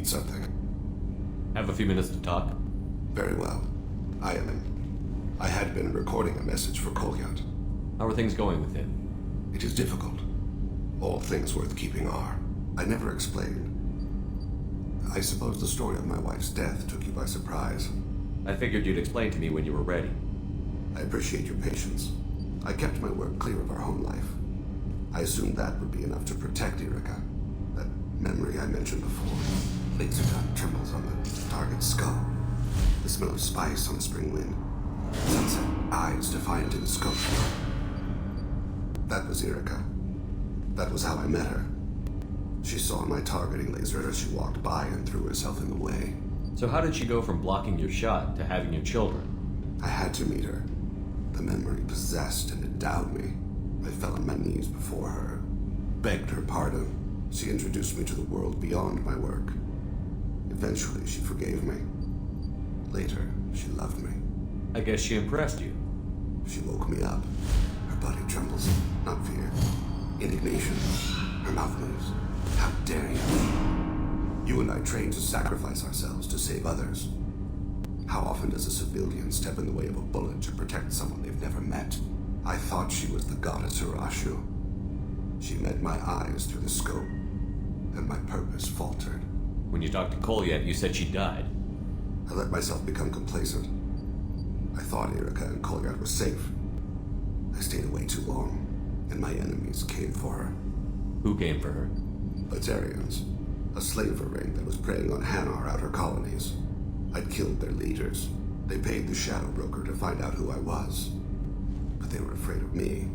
need something. Have a few minutes to talk? Very well. I had been recording a message for Kolyat. How are things going with him? It is difficult. All things worth keeping are. I never explained. I suppose the story of my wife's death took you by surprise. I figured you'd explain to me when you were ready. I appreciate your patience. I kept my work clear of our home life. I assumed that would be enough to protect Erica. That memory I mentioned before. Laser gun trembles on the target's skull. The smell of spice on a spring wind. Sunset eyes defiant in the scope. That was Erica. That was how I met her. She saw my targeting laser as she walked by and threw herself in the way. So how did she go from blocking your shot to having your children? I had to meet her. The memory possessed and endowed me. I fell on my knees before her, begged her pardon. She introduced me to the world beyond my work. Eventually, she forgave me. Later, she loved me. I guess she impressed you. She woke me up. Her body trembles, not fear. Indignation. Her mouth moves. How dare you? You and I trained to sacrifice ourselves to save others. How often does a civilian step in the way of a bullet to protect someone they've never met? I thought she was the goddess Urashu. She met my eyes through the scope, and my purpose faltered. When you talked to Kolyat, you said she died. I let myself become complacent. I thought Erica and Kolyat were safe. I stayed away too long, and my enemies came for her. Who came for her? Batarians, a slaver ring that was preying on Hanar outer colonies. I'd killed their leaders. They paid the shadow broker to find out who I was. But they were afraid of me,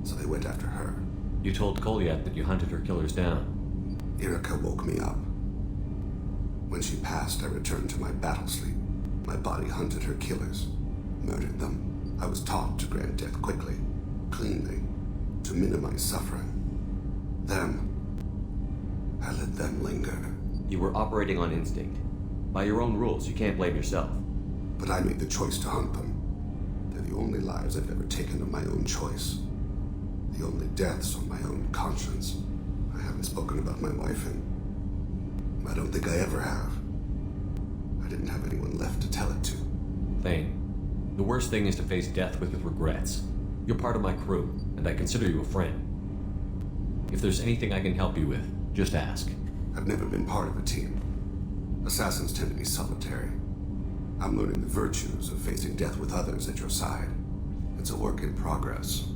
so they went after her. You told Kolyat that you hunted her killers down. Erica woke me up. When she passed, I returned to my battle sleep. My body hunted her killers, murdered them. I was taught to grant death quickly, cleanly, to minimize suffering. I let them linger. You were operating on instinct. By your own rules, you can't blame yourself. But I made the choice to hunt them. They're the only lives I've ever taken of my own choice. The only deaths on my own conscience. I haven't spoken about my wife, and I don't think I ever have. I didn't have anyone left to tell it to. Thane, the worst thing is to face death with regrets. You're part of my crew, and I consider you a friend. If there's anything I can help you with, just ask. I've never been part of a team. Assassins tend to be solitary. I'm learning the virtues of facing death with others at your side. It's a work in progress.